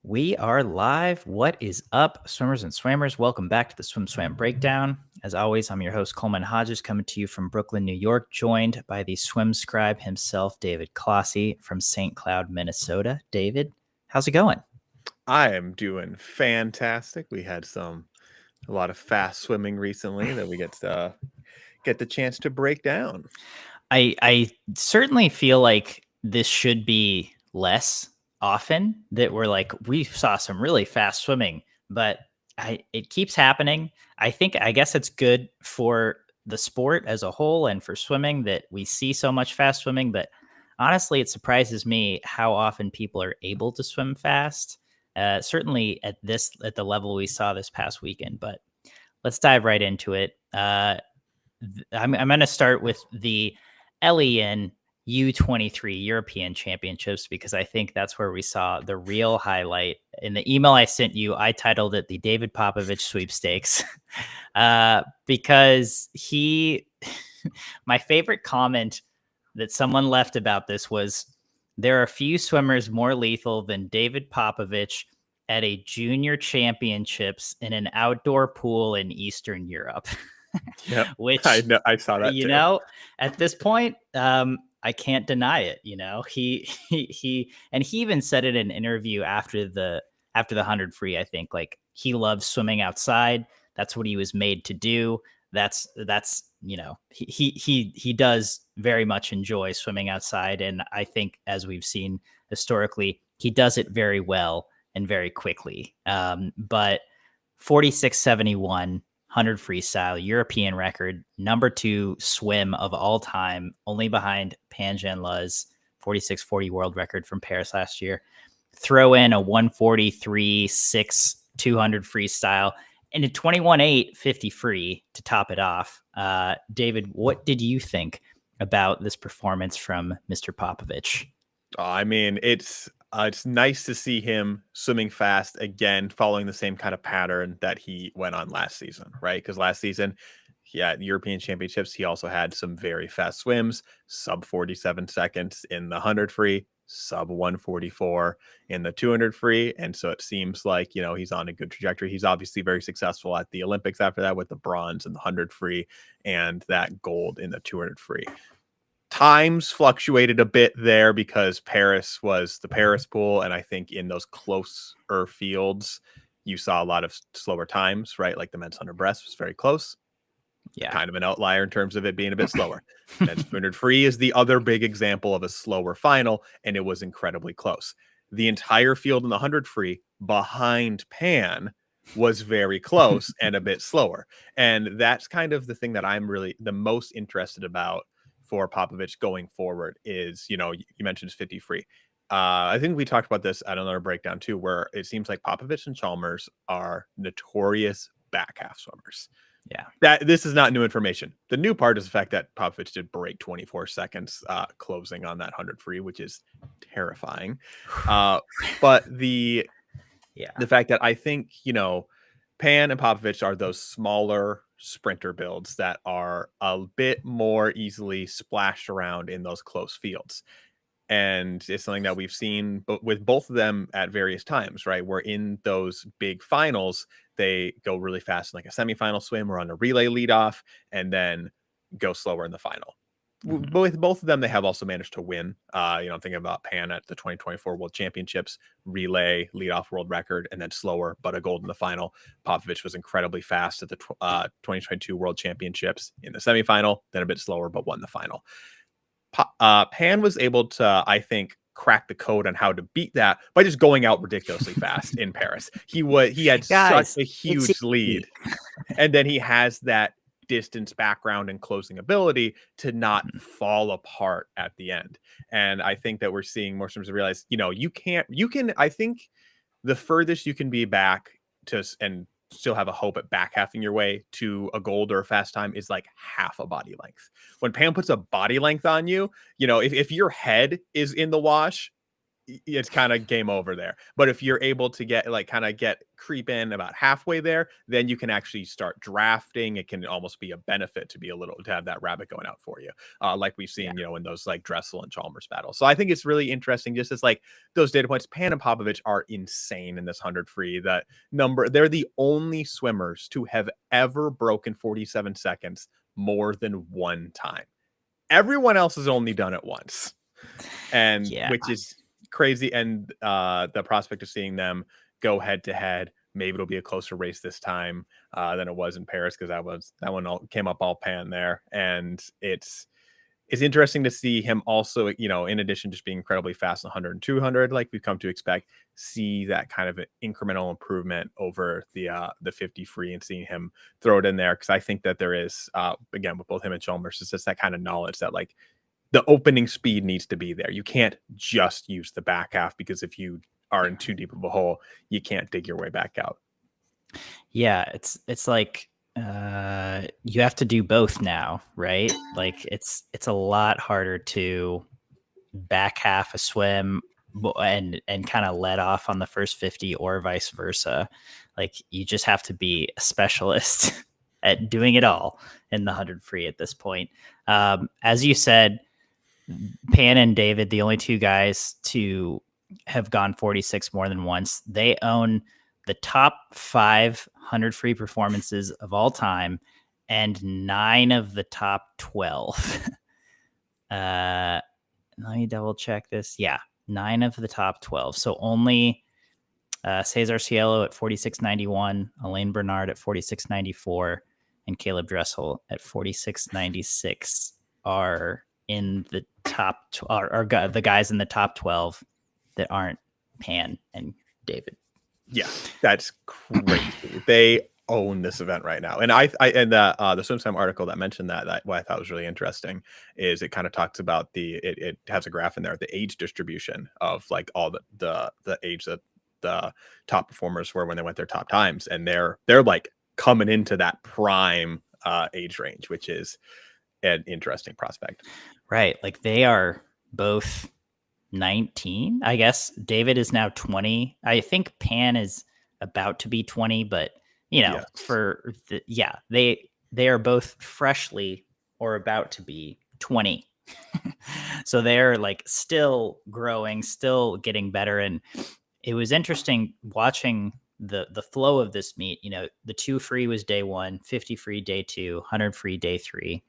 We are live. What is up, swimmers and swammers? Welcome back to the SwimSwam Breakdown. As always, I'm your host, Coleman Hodges, coming to you from Brooklyn, New York, joined by the swim scribe himself, David Clossie from St. Cloud, Minnesota. David, how's it going? I am doing fantastic. We had a lot of fast swimming recently that we get the chance to break down. I certainly feel like this should be less often that we saw some really fast swimming, but it keeps happening. I guess it's good for the sport as a whole and for swimming that we see so much fast swimming, but honestly it surprises me how often people are able to swim fast. Certainly at the level we saw this past weekend, but let's dive right into it. I'm going to start with the LEN U23 European Championships because I think that's where we saw the real highlight. In the email I sent you, I titled it the David Popovich sweepstakes because my favorite comment that someone left about this was there are few swimmers more lethal than David Popovich at a junior championships in an outdoor pool in Eastern Europe. Yep. I Which, know, I saw that too. at this point, I can't deny it. He even said it in an interview after the 100 free. I think like he loves swimming outside. That's what he was made to do. He does very much enjoy swimming outside, and I think as we've seen historically, he does it very well and very quickly. But 46.71. 100 freestyle, European record, number 2 swim of all time, only behind Panjan Luz, 46.40 world record from Paris last year. Throw in a 143.6 200 freestyle and a 21.8 50 free to top it off. David, what did you think about this performance from Mr. Popovich? I mean, it's nice to see him swimming fast again, following the same kind of pattern that he went on last season, right? Because last season, at European Championships, he also had some very fast swims, sub 47 seconds in the 100 free, sub 144 in the 200 free. And so it seems like, he's on a good trajectory. He's obviously very successful at the Olympics after that with the bronze in the 100 free and that gold in the 200 free. Times fluctuated a bit there because Paris was the Paris pool. And I think in those closer fields, you saw a lot of slower times, right? Like the men's 100 breast was very close. Yeah. Kind of an outlier in terms of it being a bit slower. Men's 200 free is the other big example of a slower final, and it was incredibly close. The entire field in the 100 free behind Pan was very close and a bit slower. And that's kind of the thing that I'm really the most interested about for Popovich going forward is, you mentioned his 50 free. I think we talked about this at another breakdown too, where it seems like Popovich and Chalmers are notorious back half swimmers. Yeah. That this is not new information. The new part is the fact that Popovich did break 24 seconds closing on that 100 free, which is terrifying. But the fact that I think, Pan and Popovich are those smaller sprinter builds that are a bit more easily splashed around in those close fields. And it's something that we've seen with both of them at various times, right? Where in those big finals, they go really fast in like a semifinal swim or on a relay leadoff and then go slower in the final. Mm-hmm. With both of them, they have also managed to win. I'm thinking about Pan at the 2024 World Championships, relay, leadoff world record, and then slower, but a gold in the final. Popovich was incredibly fast at the 2022 World Championships in the semifinal, then a bit slower, but won the final. Pan was able to, I think, crack the code on how to beat that by just going out ridiculously fast in Paris. He had such a huge lead, and then he has that distance background and closing ability to not fall apart at the end. And I think that we're seeing more swimmers realize, I think the furthest you can be back to and still have a hope at back halving your way to a gold or a fast time is like half a body length. When Pam puts a body length on you, if your head is in the wash, it's kind of game over there. But if you're able to get creep in about halfway there, then you can actually start drafting. It can almost be a benefit to have that rabbit going out for you, like we've seen, in those like Dressel and Chalmers battles. So I think it's really interesting, just as like those data points. Pan and Popovich are insane in this 100 free. That number, they're the only swimmers to have ever broken 47 seconds more than one time. Everyone else has only done it once, and which is crazy. And the prospect of seeing them go head to head, maybe it'll be a closer race this time than it was in Paris, because that one came up all Pan there. And it's interesting to see him also, in addition to just being incredibly fast in 100 and 200, like we've come to expect, see that kind of an incremental improvement over the 50 free, and seeing him throw it in there. Because I think that there is, again, with both him and Chalmers, it's just that kind of knowledge that like the opening speed needs to be there. You can't just use the back half, because if you are in too deep of a hole, you can't dig your way back out. Yeah, it's like you have to do both now, right? Like it's a lot harder to back half a swim and kind of let off on the first 50, or vice versa. Like you just have to be a specialist at doing it all in the 100 free at this point. As you said, Pan and David, the only two guys to have gone 46 more than once. They own the top 500 free performances of all time, and 9 of the top 12. Let me double check this. Yeah, 9 of the top 12. So only Cesar Cielo at 46.91, Elaine Bernard at 46.94, and Caleb Dressel at 46.96 are in the top, are the guys in the top 12 that aren't Pan and David. Yeah, that's crazy. They own this event right now. And the SwimSwam article that mentioned that what I thought was really interesting is it kind of talks about it has a graph in there, the age distribution of like all the age that the top performers were when they went their top times, and they're like coming into that prime age range, which is an interesting prospect. Right, like they are both 19. I guess David is now 20. I think Pan is about to be 20, but yes. They are both freshly or about to be 20. So they're like still growing, still getting better. And it was interesting watching the flow of this meet. The 2 free was day 1, 50 free day 2, 100 free day 3,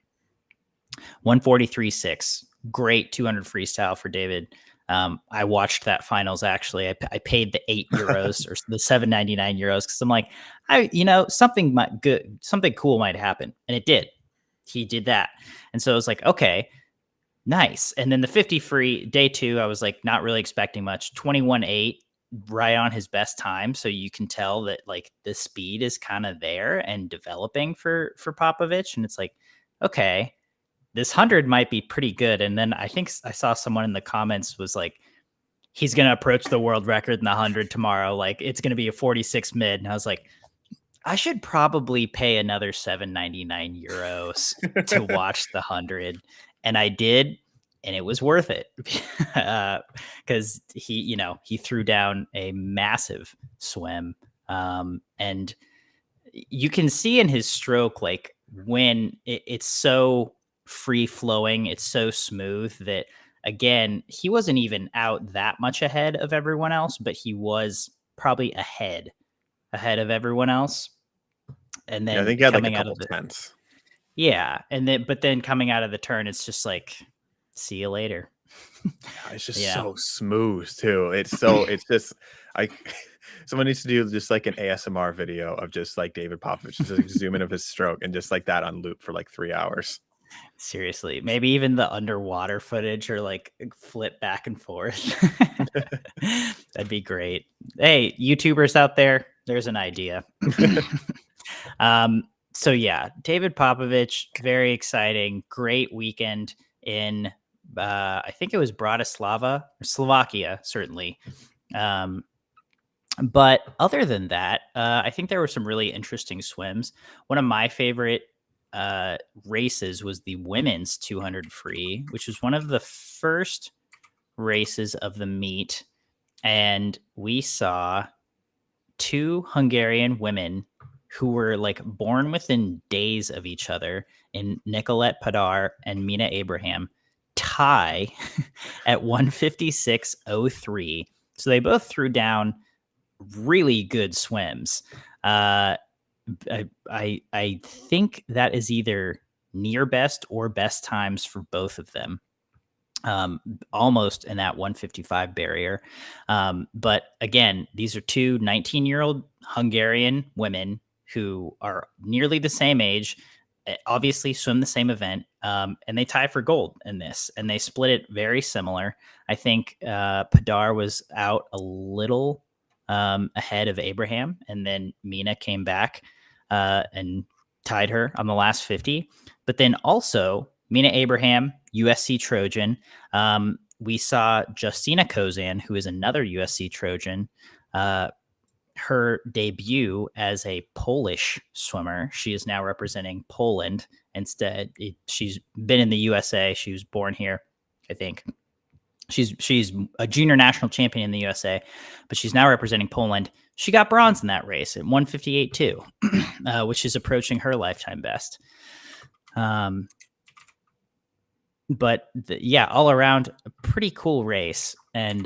143.6. Great 200 freestyle for David. I watched that finals. Actually, I paid the €8 or the €7.99 because I'm like, something cool might happen, and it did. He did that, and so I was like, okay, nice. And then the 50 free day 2, I was like, not really expecting much. 21.8, right on his best time. So you can tell that like the speed is kind of there and developing for Popovich, and it's like, okay, this 100 might be pretty good. And then I think I saw someone in the comments was like, he's going to approach the world record in the 100 tomorrow. Like it's going to be a 46 mid. And I was like, I should probably pay another €7.99 to watch the 100. And I did, and it was worth it because he threw down a massive swim. And you can see in his stroke, like when it's so free flowing, it's so smooth that, again, he wasn't even out that much ahead of everyone else, but he was probably ahead of everyone else. And then I think he had like a couple tenths. Yeah, but then coming out of the turn, it's just like, see you later. It's just so smooth too. It's just someone needs to do just like an ASMR video of just like David Popovich, just like zoom in of his stroke and just like that on loop for like 3 hours. Seriously, maybe even the underwater footage, or like flip back and forth. That'd be great. Hey, YouTubers out there, there's an idea. So yeah, David Popovich, very exciting, great weekend in I think it was Bratislava, or Slovakia, certainly. But other than that, I think there were some really interesting swims. One of my favorite races was the women's 200 free, which was one of the first races of the meet. and we saw two Hungarian women who were like born within days of each other in Nicolette Padar and Mina Abraham tie at 156.03. So they both threw down really good swims. I think that is either near best or best times for both of them. Almost in that 155 barrier. But again, these are two 19-year-old Hungarian women who are nearly the same age, obviously swim the same event, and they tie for gold in this, and they split it very similar. I think Padar was out a little ahead of Abraham, and then Mina came back and tied her on the last 50. But then also Mina Abraham, USC Trojan. We saw Justina Kozan, who is another USC Trojan, her debut as a Polish swimmer. She is now representing Poland. Instead, she's been in the USA. She was born here, I think. She's a junior national champion in the USA, but she's now representing Poland. She got bronze in that race at 158.2, which is approaching her lifetime best. But yeah, all around a pretty cool race, and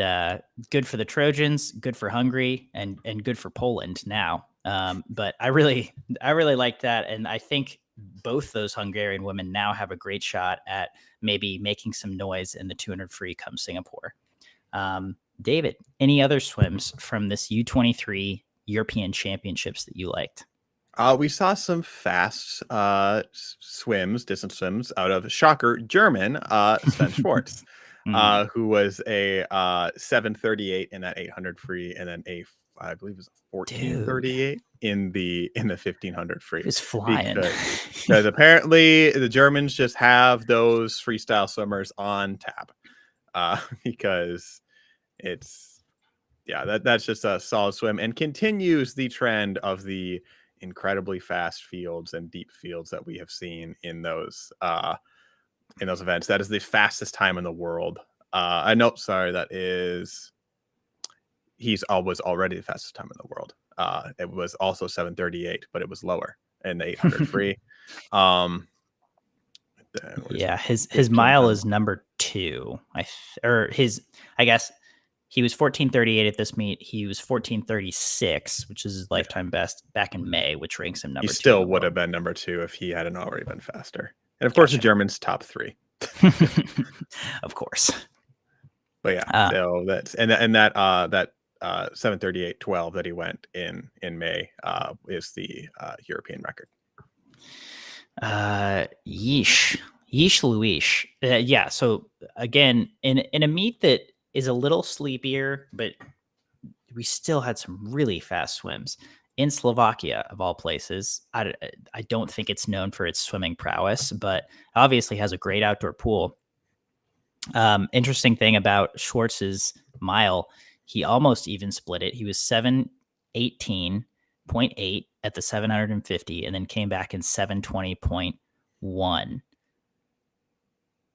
good for the Trojans, good for Hungary, and good for Poland now. But I really like that, and I think both those Hungarian women now have a great shot at maybe making some noise in the 200 free come Singapore. David, any other swims from this U23 European Championships that you liked? We saw some fast distance swims out of, shocker, German Sven Schwartz, who was a 7:38 in that 800 free, and then I believe it was a 14:38 in the 1500 free. It's flying because apparently the Germans just have those freestyle swimmers on tap, because that's just a solid swim and continues the trend of the incredibly fast fields and deep fields that we have seen in those events. That is the fastest time in the world. He's always already the fastest time in the world. It was also 7:38, but it was lower in the 800 free. His mile is number 2. I guess he was 14:38 at this meet. He was 14:36, which is his lifetime best back in May, which ranks him number 2. He still would have been number 2 if he hadn't already been faster. And of course, the Germans top 3. Of course. But yeah, that's that 7:38.12 that he went in May is the European record. Yeesh Louise. Yeah. So again, in a meet that is a little sleepier, but we still had some really fast swims in Slovakia, of all places. I don't think it's known for its swimming prowess, but obviously has a great outdoor pool. Interesting thing about Schwartz's mile, he almost even split it. He was 7:18.8 at the 750, and then came back in 7:20.1.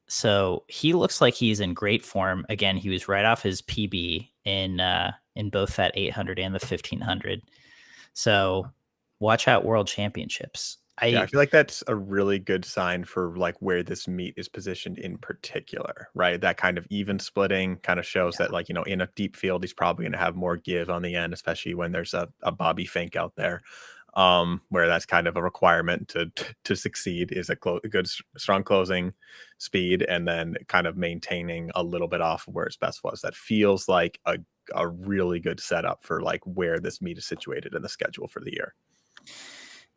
So he looks like he's in great form. Again, he was right off his PB in both that 800 and the 1500. So watch out, World Championships. I feel like that's a really good sign for like where this meet is positioned in particular, right? That kind of even splitting kind of shows that, like, in a deep field, he's probably going to have more give on the end, especially when there's a Bobby Fink out there, where that's kind of a requirement to succeed, is a good, strong closing speed, and then kind of maintaining a little bit off of where his best was. That feels like a really good setup for like where this meet is situated in the schedule for the year.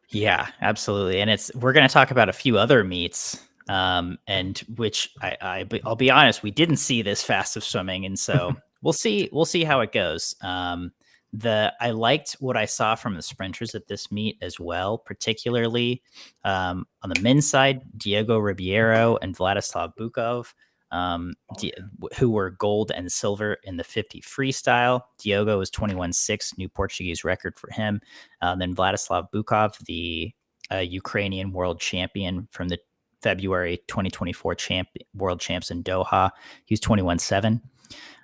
Yeah, absolutely. And we're going to talk about a few other meets, and which I'll be honest, we didn't see this fast of swimming. And so we'll see how it goes. I liked what I saw from the sprinters at this meet as well, particularly on the men's side, Diego Ribeiro and Vladislav Bukov, who were gold and silver in the 50 freestyle. Diogo was 21.6, new Portuguese record for him. Then Vladislav Bukov, the Ukrainian world champion from the February 2024 world champs in Doha, he was 21.7.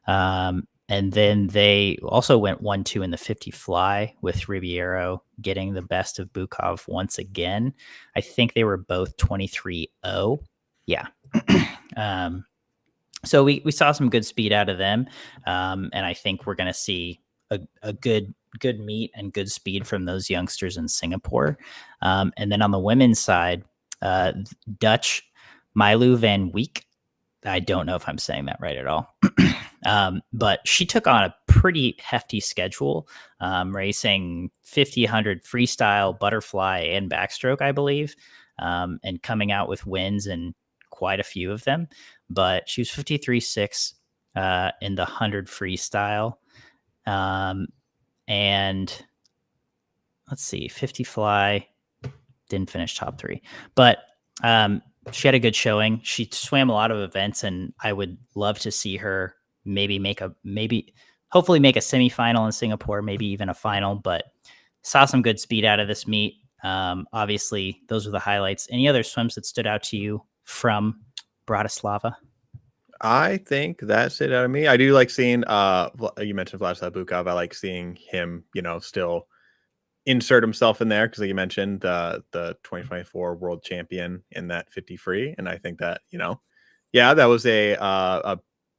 And And then they also went 1-2 in the 50 fly with Ribeiro getting the best of Bukov once again. I think they were both 23-0. Yeah. So we saw some good speed out of them. And I think we're going to see a good meet and good speed from those youngsters in Singapore. And then on the women's side, Dutch Mailu van Week. I don't know if I'm saying that right at all. But she took on a pretty hefty schedule, racing 50, 100 freestyle, butterfly, and backstroke, I believe, and coming out with wins in quite a few of them. But she was 53.6 in the 100 freestyle. And let's see, 50 fly, didn't finish top 3. But she had a good showing. She swam a lot of events, and I would love to see her hopefully make a semifinal in Singapore, maybe even a final, but saw some good speed out of this meet. Obviously, those were the highlights. Any other swims that stood out to you from Bratislava? I think that's it out of me. I do like seeing, you mentioned Vladislav Bukov. I like seeing him, still insert himself in there because you mentioned the 2024 world champion in that 50 free. And I think that, that was a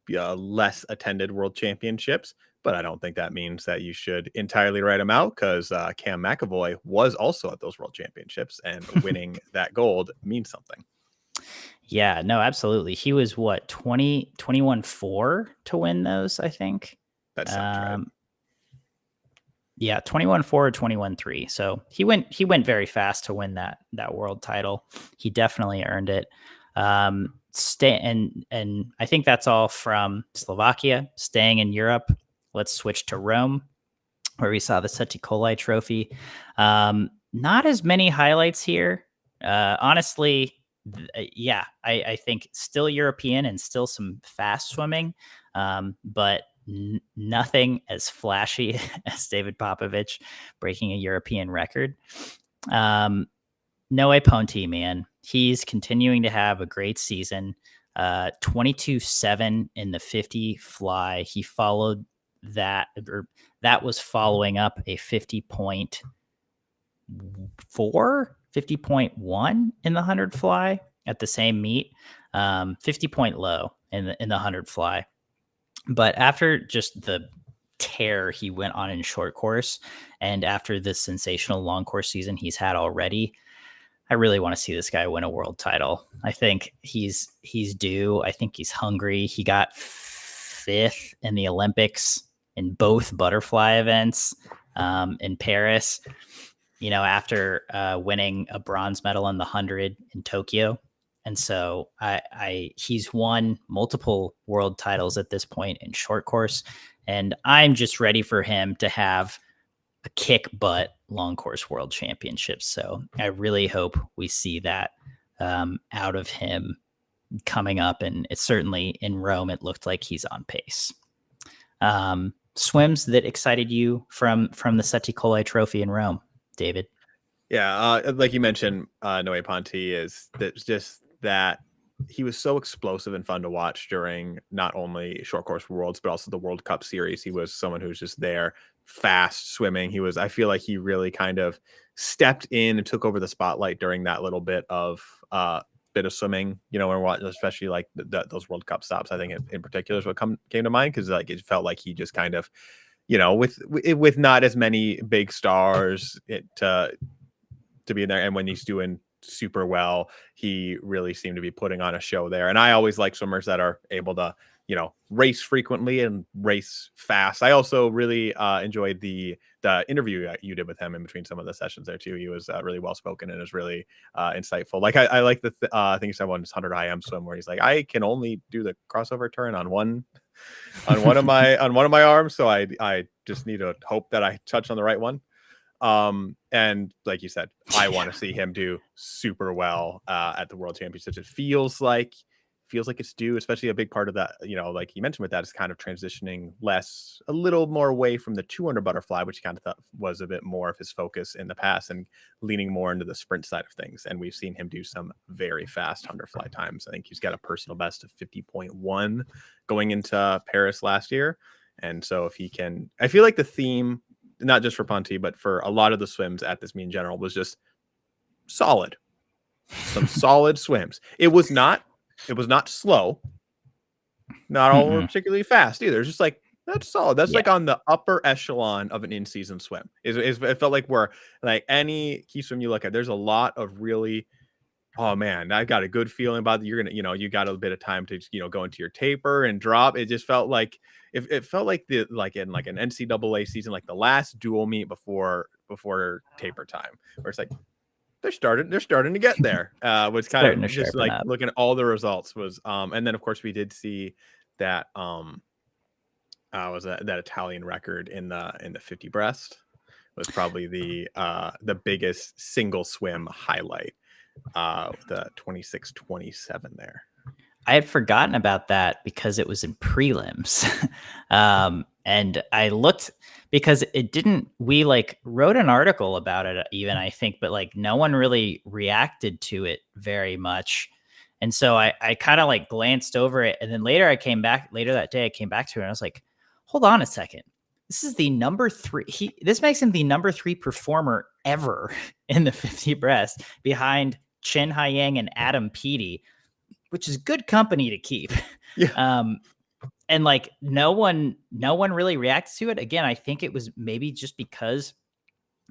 less attended world championships, but I don't think that means that you should entirely write him out because Cam McAvoy was also at those world championships, and winning that gold means something. Yeah, no, absolutely. He was 21-4 to win those, I think. That sounds right. Yeah, 21-4 or 21-3. So he went very fast to win that world title. He definitely earned it. And I think that's all from Slovakia. Staying in Europe, let's switch to Rome, where we saw the Sette Colli trophy. Not as many highlights here. Honestly, I think still European and still some fast swimming, but nothing as flashy as David Popovich breaking a European record. Noe Ponti, man, he's continuing to have a great season. 22-7 in the 50 fly. He followed that, or that was following up a 50.1 in the 100 fly at the same meet. 50 point low in the 100 fly. But after just the tear he went on in short course, and after this sensational long course season he's had already, I really want to see this guy win a world title. I think he's due. I think he's hungry. He got 5th in the Olympics in both butterfly events in Paris, after winning a bronze medal in the 100 in Tokyo. And so he's won multiple world titles at this point in short course. And I'm just ready for him to have a kick butt long course world championships. So I really hope we see that out of him coming up. And it's certainly in Rome, it looked like he's on pace. Swims that excited you from the Sette Colli trophy in Rome, David? Yeah, like you mentioned, Noe Ponti is that he was so explosive and fun to watch during not only short course worlds, but also the World Cup series. He was someone who's just there, fast swimming. I feel like he really kind of stepped in and took over the spotlight during that little bit of swimming, and especially like those World Cup stops. I think in particular is what came to mind, because like it felt like he just kind of, with not as many big stars to be in there, and when he's doing super well, he really seemed to be putting on a show there. And I always like swimmers that are able to, race frequently and race fast. I also really enjoyed the interview you did with him in between some of the sessions there too. He was really well spoken and was really insightful. Like I like the thing he said on his 100 IM swim, where he's like, I can only do the crossover turn on one of my arms, so I just need to hope that I touch on the right one. And like you said, I want to see him do super well at the World Championships. It feels like it's due, especially a big part of that, like you mentioned with that, is kind of transitioning a little more away from the 200 butterfly, which kind of thought was a bit more of his focus in the past, and leaning more into the sprint side of things. And we've seen him do some very fast 100 fly times. I think he's got a personal best of 50.1 going into Paris last year. And so if he can, I feel like the theme, not just for Ponte, but for a lot of the swims at this meet in general, was just solid. Some solid swims. It was not slow. Not all were particularly fast either. It's just like, that's solid. That's like on the upper echelon of an in-season swim. It felt like where like any key swim you look at, there's a lot of really, oh man, I got a good feeling about it. You're gonna, you got a bit of time to go into your taper and drop. It just felt like it felt like in like an NCAA season, like the last dual meet before taper time, where it's like they're starting to get there. Was kind of just like looking at all the results was and then of course we did see that was that Italian record in the 50 breast was probably the biggest single swim highlight, the 26:27 there. I had forgotten about that because it was in prelims. And I looked because we like wrote an article about it even, I think, but like no one really reacted to it very much. And so I kind of like glanced over it. And then later that day, I came back to it and I was like, hold on a second. This is the number 3. This makes him the number 3 performer ever in the 50 breast behind Chen Haiyang and Adam Peaty, which is good company to keep. Yeah. And like no one really reacts to it. Again, I think it was maybe just because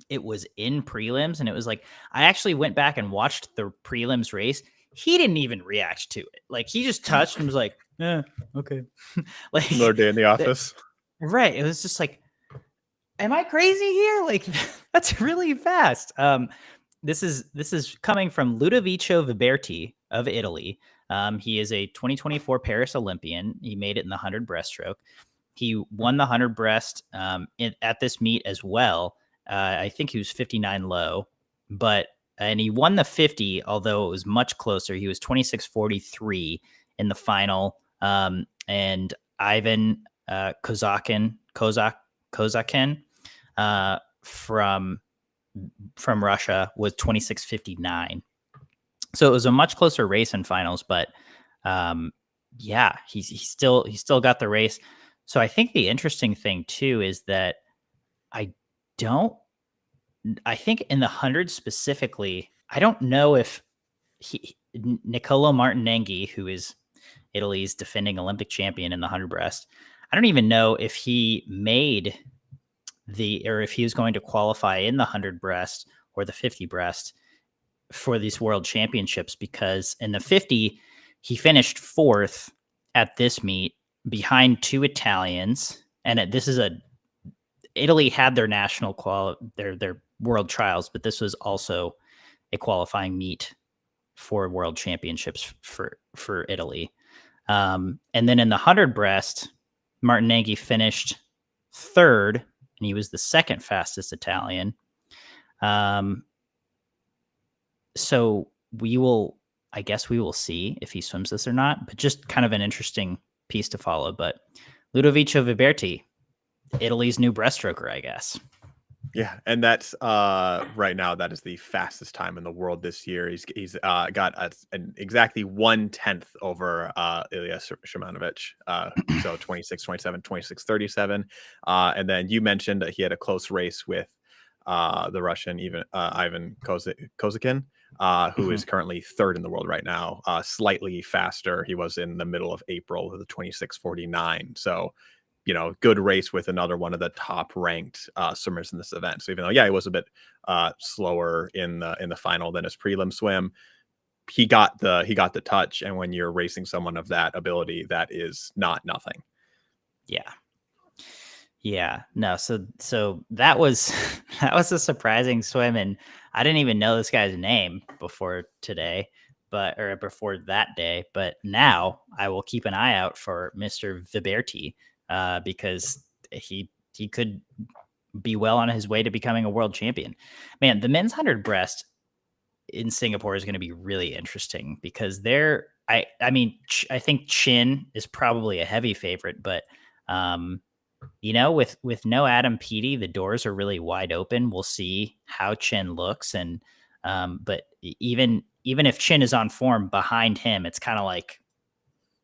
it was in prelims and it was like, I actually went back and watched the prelims race. He didn't even react to it. Like he just touched and was like, okay. Like another day in the office. Right. It was just like, am I crazy here? Like that's really fast. This is coming from Ludovico Viberti of Italy. He is a 2024 Paris Olympian. He made it in the 100 breaststroke. He won the 100 breast at this meet as well. I think he was 59 low, and he won the 50, although it was much closer. He was 26:43 in the final. And Ivan Kozakin from Russia was 26:59. So it was a much closer race in finals, but he's still got the race. So I think the interesting thing too is that I think in the 100 specifically, I don't know if Niccolò Martinenghi, who is Italy's defending Olympic champion in the 100 breast, I don't even know if he made or if he was going to qualify in the 100 breast or the 50 breast for these world championships, because in the 50, he finished 4th at this meet behind 2 Italians. And Italy had their national their world trials, but this was also a qualifying meet for world championships for Italy. And then in the 100 breast, Martinenghi finished 3rd, and he was the 2nd fastest Italian. So I guess we will see if he swims this or not, but just kind of an interesting piece to follow. But Ludovico Viberti, Italy's new breaststroker, I guess. Yeah, and that's right now that is the fastest time in the world this year. He's got an exactly 1/10 over Ilya Shimanovic. So 26:27, 26:37. And then you mentioned that he had a close race with the Russian Ivan Kozakin, who is currently 3rd in the world right now, slightly faster. He was in the middle of April with the 26:49. So, good race with another one of the top ranked swimmers in this event. So even though, he was a bit slower in the final than his prelim swim, he got the touch. And when you're racing someone of that ability, that is not nothing. Yeah, no. So that was a surprising swim, and I didn't even know this guy's name before today, or before that day. But now I will keep an eye out for Mr. Viberti, because he could be well on his way to becoming a world champion. Man, the men's 100 breast in Singapore is going to be really interesting because I think Chin is probably a heavy favorite, but with no Adam Peaty, the doors are really wide open. We'll see how Chen looks. And, but even if Chen is on form behind him, it's kind of like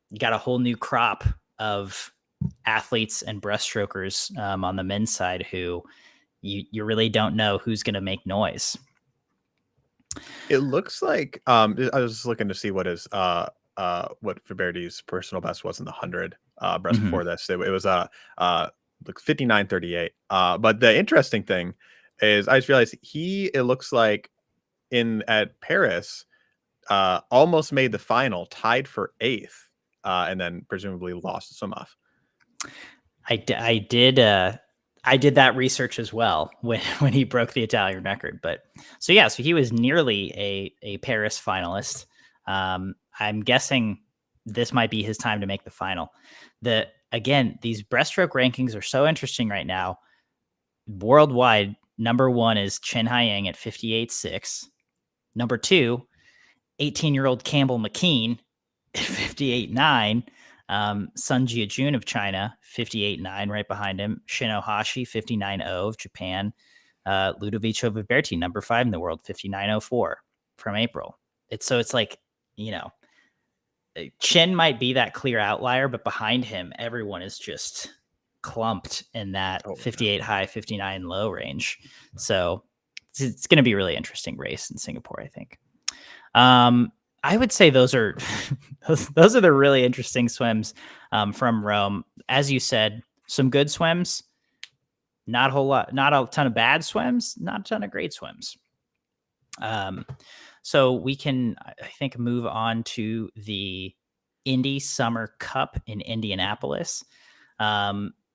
you got a whole new crop of athletes and breaststrokers on the men's side who you really don't know who's going to make noise. It looks like I was looking to see what Faberdi's personal best was in the 100 breast before this. It was like 59:38. But the interesting thing is I just realized it looks like at Paris almost made the final, tied for 8th, and then presumably lost to swim off. I did that research as well when he broke the Italian record. But so he was nearly a Paris finalist. I'm guessing this might be his time to make the final. Again, these breaststroke rankings are so interesting right now. Worldwide, number 1 is Chen Haiying at 58.6. Number 2, 18-year-old Campbell McKean at 58.9. Sun Jiajun of China, 58.9, right behind him. Shin Ohashi, 59.0 of Japan. Ludovico Viberti, number 5 in the world, 59.04 from April. It's like, Chen might be that clear outlier, but behind him, everyone is just clumped in that 58 high, 59 low range. So it's going to be a really interesting race in Singapore, I think. I would say those are those are the really interesting swims from Rome. As you said, some good swims, not a ton of bad swims, not a ton of great swims. So we can, I think, move on to the Indy Summer Cup in Indianapolis.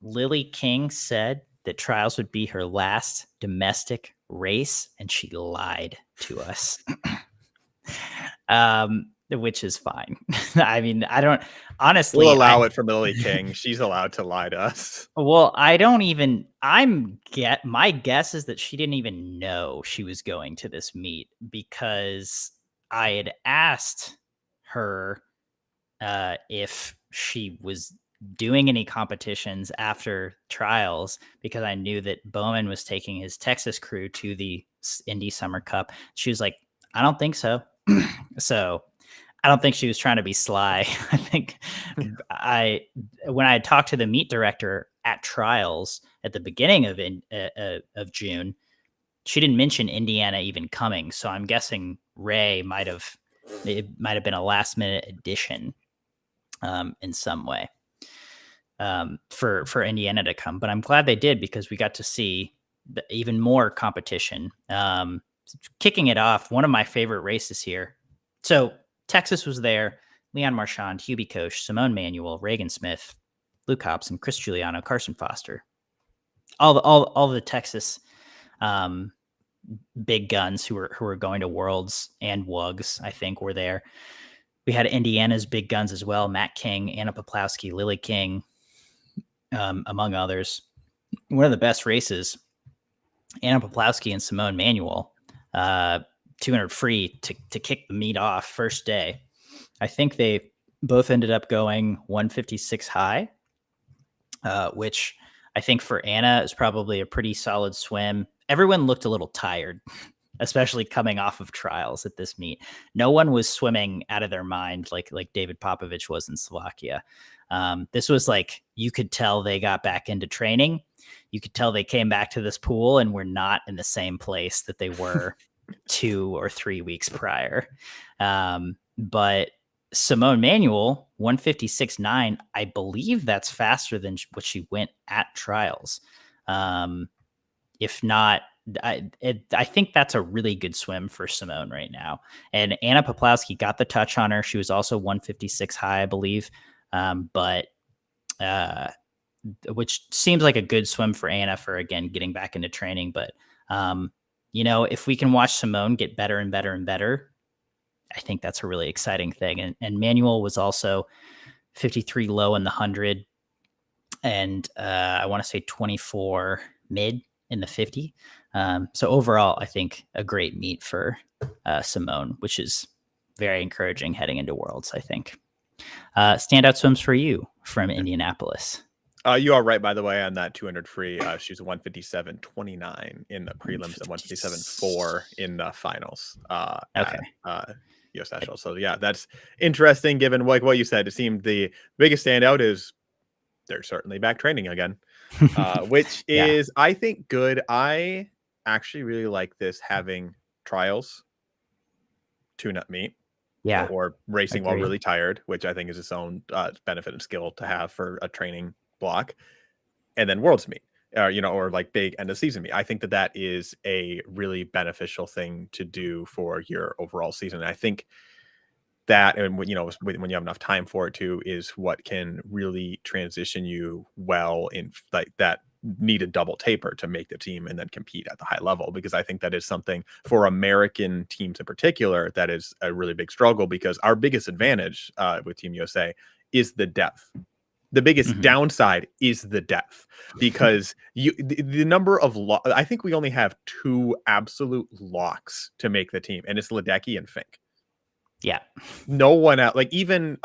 Lily King said that trials would be her last domestic race, and she lied to us. Which is fine. I mean, I don't honestly. We'll allow it for Lily King. She's allowed to lie to us. Well, my guess is that she didn't even know she was going to this meet, because I had asked her if she was doing any competitions after trials, because I knew that Bowman was taking his Texas crew to the Indy Summer Cup. She was like, I don't think so. So I don't think she was trying to be sly. I think when I talked to the meet director at trials at the beginning of June, she didn't mention Indiana even coming. So I'm guessing it might have been a last minute addition in some way for Indiana to come. But I'm glad they did, because we got to see even more competition. Kicking it off, one of my favorite races here. So Texas was there. Leon Marchand, Hubie Koch, Simone Manuel, Reagan Smith, Luke Hobson, Chris Giuliano, Carson Foster. All the Texas big guns who were going to Worlds and WUGs, I think, were there. We had Indiana's big guns as well: Matt King, Anna Poplawski, Lily King, among others. One of the best races, Anna Poplawski and Simone Manuel. 200 free to kick the meet off first day. I think they both ended up going 156 high, which I think for Anna is probably a pretty solid swim. Everyone looked a little tired, especially coming off of trials at this meet. No one was swimming out of their mind like David Popovich was in Slovakia. This was like, you could tell they got back into training. You could tell they came back to this pool and were not in the same place that they were 2 or 3 weeks prior. But Simone Manuel, 156.9, I believe that's faster than what she went at trials. If not, I think that's a really good swim for Simone right now. And Anna Poplawski got the touch on her. She was also 156 high, I believe. But which seems like a good swim for Anna for, again, getting back into training. But, if we can watch Simone get better and better and better, I think that's a really exciting thing. And Manuel was also 53 low in the 100, and I want to say 24 mid in the 50. So overall, I think a great meet for Simone, which is very encouraging heading into Worlds, I think. Standout swims for you from Indianapolis. You are right, by the way, on that 200 free. She was 157.29 in the prelims and 157.4 in the finals. Okay. At US National. So yeah, that's interesting. Given like what you said, it seemed the biggest standout is they're certainly back training again, which is, I think, good. I actually really like this, having trials, tune-up meet, or racing while really tired, which I think is its own benefit and skill to have for a training block, and then Worlds meet, or like big end of season meet. I think that is a really beneficial thing to do for your overall season. And I think that, and when you have enough time for it too, is what can really transition you well in like that need a double taper to make the team and then compete at the high level. Because I think that is something for American teams in particular that is a really big struggle, because our biggest advantage with Team USA is the depth. The biggest downside is the depth, because the number of I think we only have 2 absolute locks to make the team, and it's Ledecky and Fink. Yeah. No one out, like even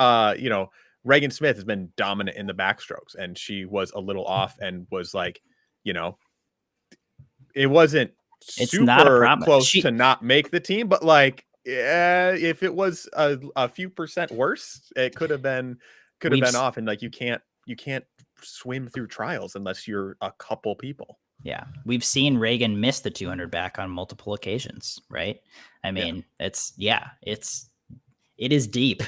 Reagan Smith has been dominant in the backstrokes, and she was a little off and was like, it wasn't super close to not make the team, but like, if it was a few percent worse, it could have been off. And like, you can't swim through trials unless you're a couple people. Yeah, we've seen Reagan miss the 200 back on multiple occasions, right? I mean, it is deep,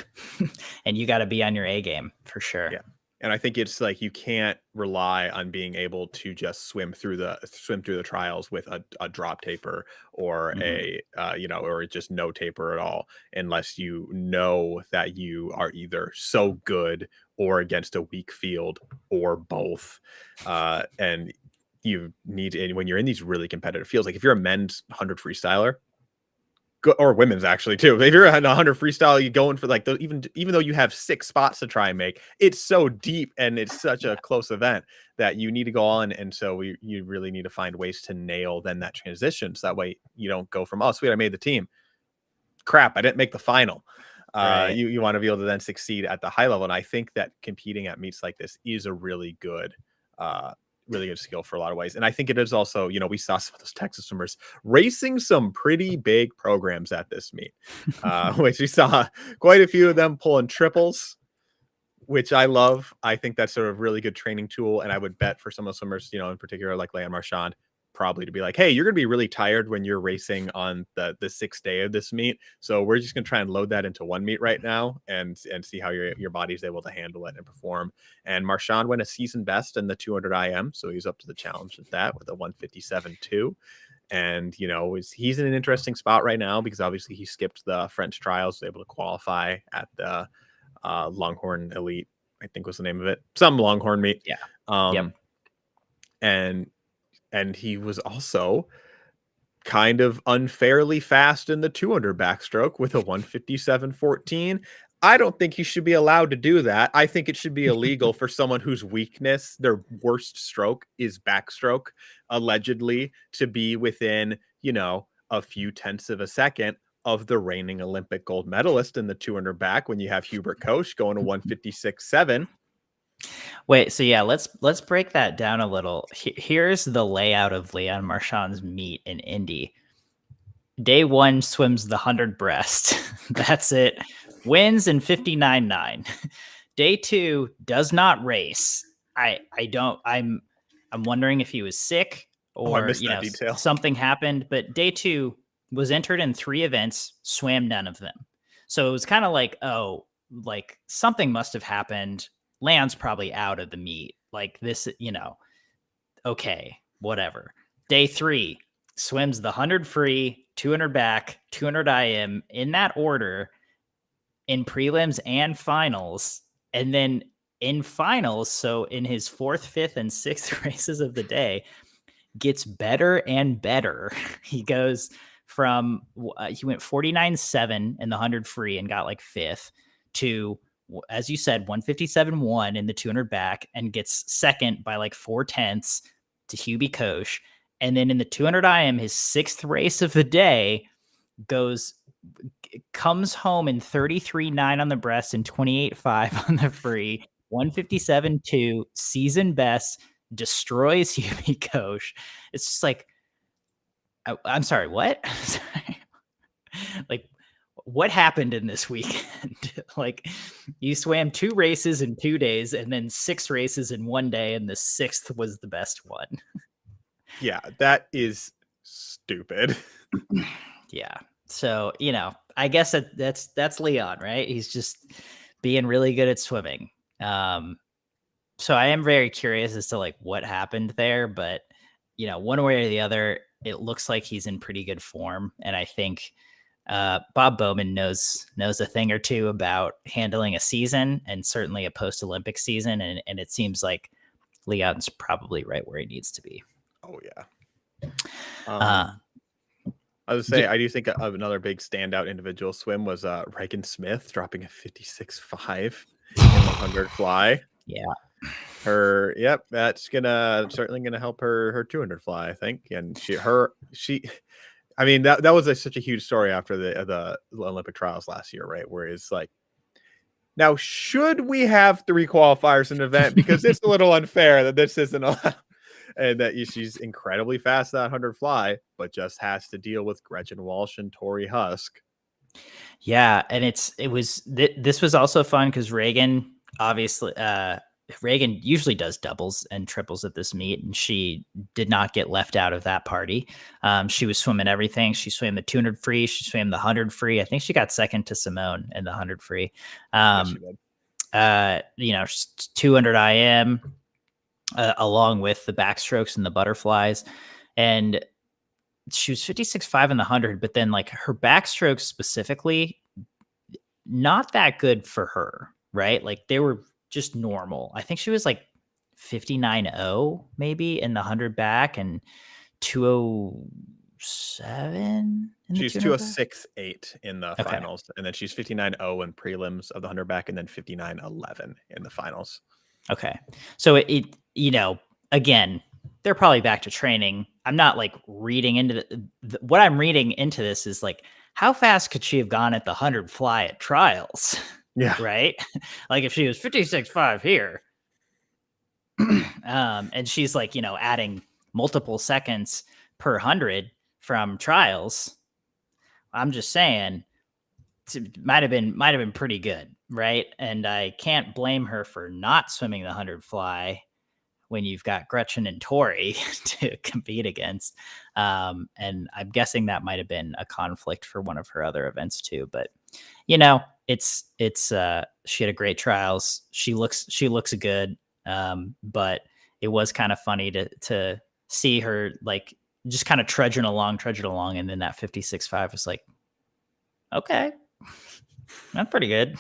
and you got to be on your A game for sure. Yeah. And I think it's like, you can't rely on being able to just swim through the trials with a drop taper or or just no taper at all, unless you know that you are either so good or against a weak field, or both. And you need, when you're in these really competitive fields, like if you're a men's 100 freestyler, or women's actually too. If you're at 100 freestyle, you going for like even though you have 6 spots to try and make, it's so deep and it's such a close event that you need to go on. And so you really need to find ways to nail then that transition, so that way you don't go from, oh sweet, I made the team, crap, I didn't make the final. Right. You want to be able to then succeed at the high level. And I think that competing at meets like this is a really good skill for a lot of ways. And I think it is also, we saw some of those Texas swimmers racing some pretty big programs at this meet, which we saw quite a few of them pulling triples, which I love. I think that's a really good training tool. And I would bet for some of the swimmers, in particular, like Leanne Marchand, probably to be like, hey, you're going to be really tired when you're racing on the 6th day of this meet. So we're just going to try and load that into one meet right now and see how your body's able to handle it and perform. And Marchand went a season best in the 200 IM. So he's up to the challenge with that, with a 157.2. And, he's in an interesting spot right now, because obviously he skipped the French trials, was able to qualify at the Longhorn Elite, I think was the name of it. Some Longhorn meet. Yeah. And he was also kind of unfairly fast in the 200 backstroke with a 157.14. I don't think he should be allowed to do that. I think it should be illegal for someone whose weakness, their worst stroke is backstroke, allegedly, to be within, a few tenths of a second of the reigning Olympic gold medalist in the 200 back, when you have Hubert Koch going to 156.7. Wait, so yeah, let's break that down a little. Here's the layout of Leanne Marchand's meet in Indy. Day 1 swims the 100 breast. That's it. Wins in 59.9. Day 2 does not race. I'm wondering if he was sick or something happened, but day 2 was entered in 3 events, swam none of them. So it was kind of like, something must have happened. Leanne's probably out of the meet. Like this, okay, whatever. Day 3 swims the 100 free, 200 back, 200 IM in that order in prelims and finals. And then in finals, so in his 4th, 5th, and 6th races of the day, gets better and better. He goes from, he went 49.7 in the 100 free and got like 5th, to, as you said, 157.1 in the 200 back and gets 2nd by like 4/10 to Hubie Koch. And then in the 200 IM, his 6th race of the day, comes home in 33.9 on the breast and 28.5 on the free, 157.2, season best, destroys Hubie Koch. It's just like, I'm sorry, what? Like, what happened in this weekend? Like, you swam 2 races in 2 days and then 6 races in 1 day, and the 6th was the best one. Yeah, that is stupid. Yeah. So, I guess that's Leon, right? He's just being really good at swimming. So I am very curious as to like what happened there, but one way or the other, it looks like he's in pretty good form, and I think Bob Bowman knows a thing or two about handling a season, and certainly a post-Olympic season, and it seems like Leon's probably right where he needs to be. Oh yeah. I was say, I do think of another big standout individual swim was Reagan Smith dropping a 56.5 in the 100 fly. Yeah. That's certainly gonna help her 200 fly, I think. And I mean, that was such a huge story after the Olympic trials last year, right? Where it's like, now should we have 3 qualifiers in an event? Because it's a little unfair that this isn't allowed. And that she's incredibly fast that 100 fly, but just has to deal with Gretchen Walsh and Tori Husk. Yeah, and this was also fun because Reagan obviously Reagan usually does doubles and triples at this meet, and she did not get left out of that party. She was swimming everything. She swam the 200 free. She swam the 100 free. I think she got second to Simone in the 100 free. Yes, she did. 200 IM. Along with the backstrokes and the butterflies. And she was 56.5 in the 100, but then like her backstrokes specifically, not that good for her, right? Like they were just normal. I think she was like 59.0 maybe in the 100 back and 207. She's 206.8 in the finals, and then she's 59.0 in prelims of the 100 back, and then 59.11 in the finals. Okay. So it again, they're probably back to training. I'm not like reading into what I'm reading into this is like, how fast could she have gone at the 100 fly at trials? Yeah. Right. Like if she was 56.5 here, and she's like, adding multiple seconds per 100 from trials. I'm just saying, might have been pretty good, right? And I can't blame her for not swimming the 100 fly when you've got Gretchen and Tori to compete against. And I'm guessing that might have been a conflict for one of her other events too. But it's she had a great trials. She looks good. But it was kind of funny to see her like just kind of trudging along, and then that 56.5 was like, okay, that's pretty good.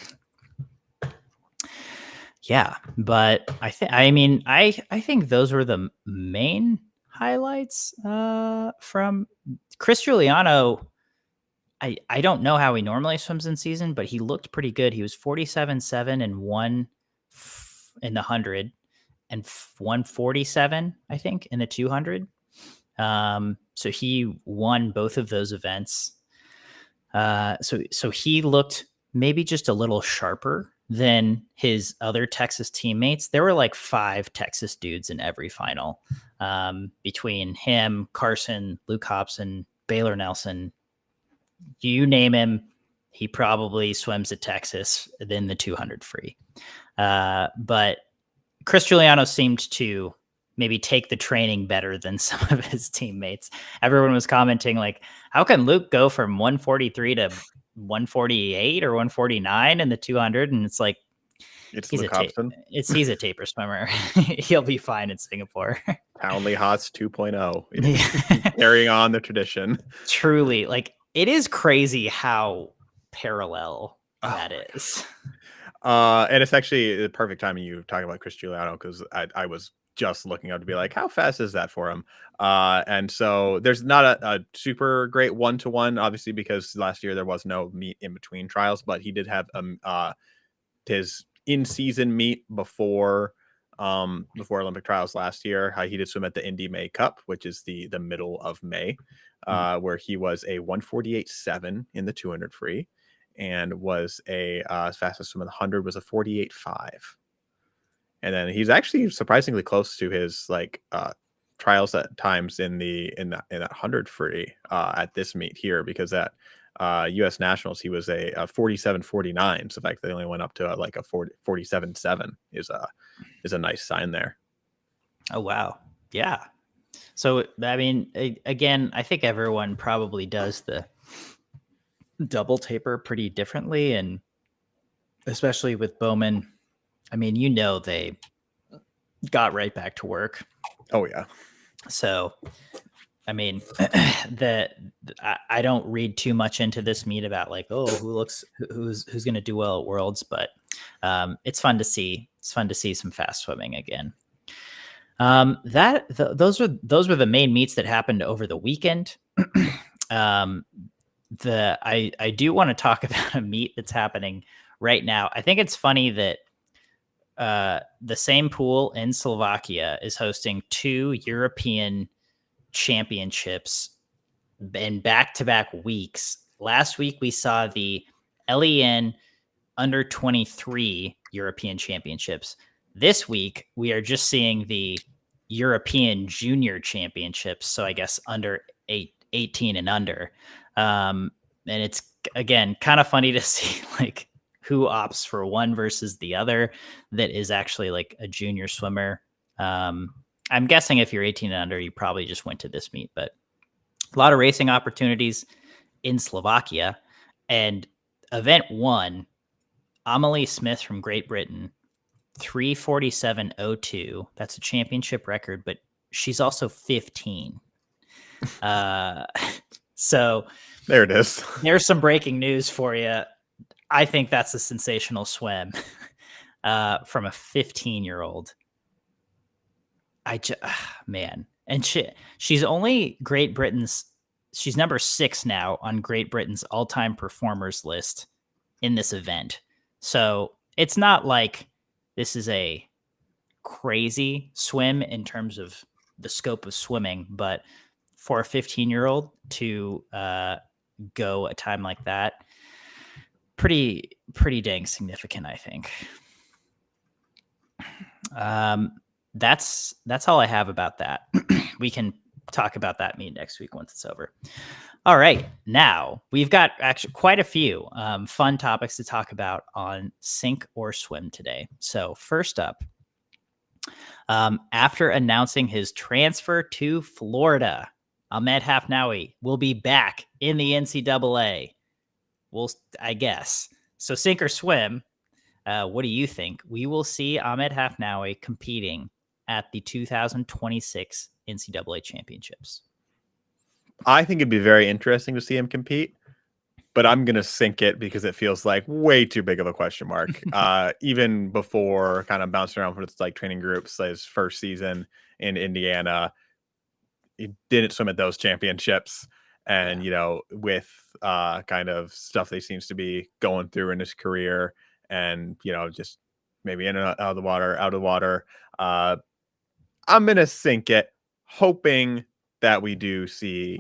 Yeah, but I think those were the main highlights from Chris Giuliano. I don't know how he normally swims in season, but he looked pretty good. He was 47.7 and 1 in the 100 and 147, I think, in the 200. So he won both of those events. So he looked maybe just a little sharper than his other Texas teammates. There were like 5 Texas dudes in every final, between him, Carson, Luke Hobson, Baylor Nelson, you name him. He probably swims at Texas than the 200 free. But Chris Giuliano seemed to maybe take the training better than some of his teammates. Everyone was commenting like, how can Luke go from 143 to 148 or 149 in the 200? And it's like, he's a taper swimmer. He'll be fine in Singapore. Townley Hots 2.0. Carrying on the tradition. Truly, like, it is crazy how parallel that is. And it's actually the perfect timing you talking about Chris Giuliano, because I was just looking up to be like, how fast is that for him? And so there's not a super great 1-to-1, obviously, because last year there was no meet in between trials, but he did have his in-season meet before Olympic trials last year. He did swim at the Indy May Cup, which is the middle of May, where he was a 148.7 in the 200 free, and was as fastest swim in the 100 was a 48.5. And then he's actually surprisingly close to his like trials at times in that 100 free at this meet here, because that U.S. Nationals, he was a 47-49. So the fact they only went up to like a 47-7 is a nice sign there. Oh, wow. Yeah. So, I mean, again, I think everyone probably does the double taper pretty differently. And especially with Bowman, I mean, they got right back to work. Oh, yeah. So, I mean, I don't read too much into this meet about like, oh, who's going to do well at Worlds, but it's fun to see. It's fun to see some fast swimming again. Those were the main meets that happened over the weekend. I do want to talk about a meet that's happening right now. I think it's funny that the same pool in Slovakia is hosting 2 European championships in back-to-back weeks. Last week we saw the LEN under 23 European championships. This week we are just seeing the European junior championships. So I guess under 18 and under. And it's, again, kind of funny to see like who opts for one versus the other that is actually like a junior swimmer. I'm guessing if you're 18 and under, you probably just went to this meet, but a lot of racing opportunities in Slovakia. And event 1, Amelie Smith from Great Britain, 3:47:02. That's a championship record, but she's also 15. So there it is. There's some breaking news for you. I think that's a sensational swim from a 15-year-old. Man. And she's only Great Britain's, she's number 6 now on Great Britain's all-time performers list in this event. So it's not like this is a crazy swim in terms of the scope of swimming, but for a 15-year-old to go a time like that, pretty dang significant, I think. That's all I have about that. We can talk about that meet next week once it's over. All right, now we've got actually quite a few fun topics to talk about on Sink or Swim today. So first up, after announcing his transfer to Florida, Ahmed Hafnaoui will be back in the NCAA. I guess. So Sink or Swim, what do you think? We will see Ahmed Hafnaoui competing at the 2026 NCAA championships. I think it'd be very interesting to see him compete, but I'm going to sink it because it feels like way too big of a question mark. Even before kind of bouncing around for its like training groups, his first season in Indiana, he didn't swim at those championships. And, with kind of stuff that he seems to be going through in his career and, just maybe in and out of the water, I'm going to sink it, hoping that we do see,